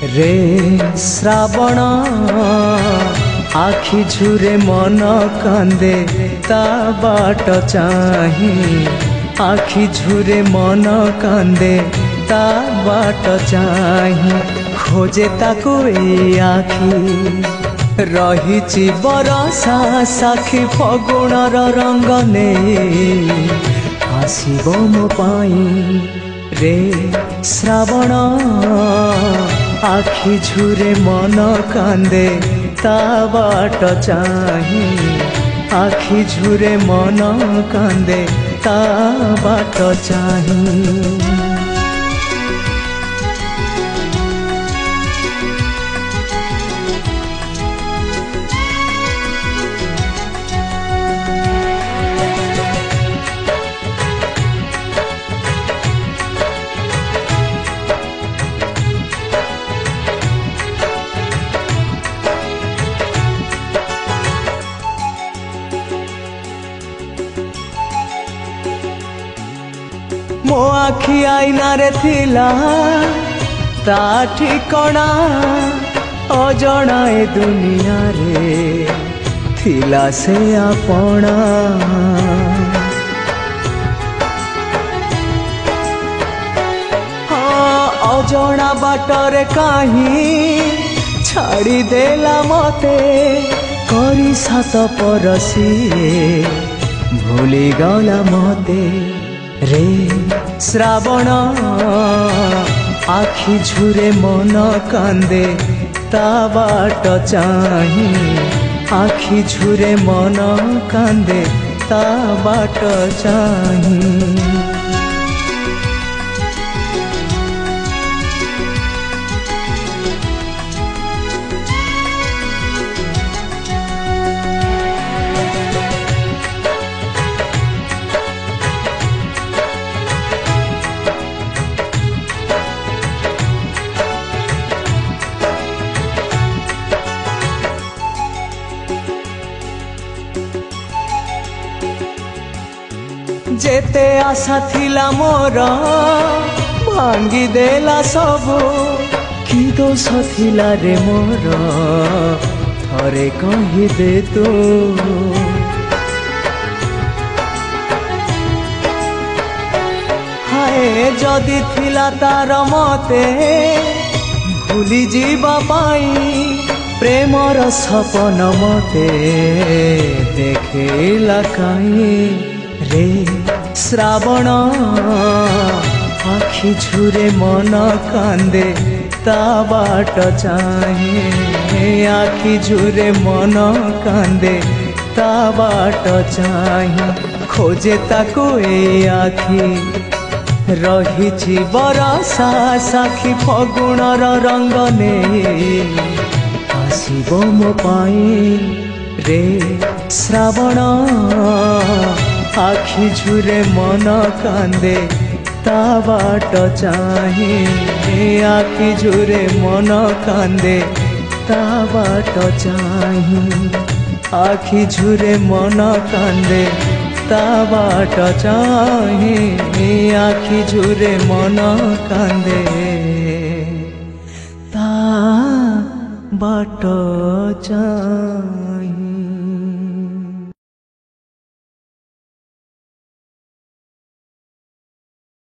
रे श्रावण आखि झुरे मन कांदे ता बाट चाही आखि झुरे मन कांदे ता बाट चाही खोजे ताकू ए आखि रही बरसा साखी फगुणर रंग ने आसीबो मो पाई रे श्रावण आखि झुरे मन कांदे ता बाट चाही आखि झुरे मन कांदे ता बाट चाही। मो आखि आईना रे थिला ता ठिकणा अजणा ए दुनिया रे थिला से आपणा अजणा बाटरे काहीं छाड़ी देला मते करी सात परसी भूली गला मते रे श्रावण आखि झुरे मन कांदे ता बाट चाही आखि झुरे मन कांदे ता बाट चाही। जेते आशा थिला मोर भांगी देला सबू कि दोष थिला रे मोर थरे कहि दे तू हाय जदि थिला तार मते भूली जीवा पाई प्रेमर सपन मते देखेला काई रे श्रावण आखि झुरे मन कांदे ता बाट चाही आखि झुरे मन कांदे ता बाट चाही खोजे ताकू ए आखि रही बरसा साखी फगुणर रंग ने आसीबो मो पाई रे श्रावण आखि झुरे मन कांदे ता बाट चाही आखि झुरे मन कांदे ता बाट चाही आखि झुरे मन कांदे ता बाट चाही आखि झुरे मन कांदे ता बाट चाही।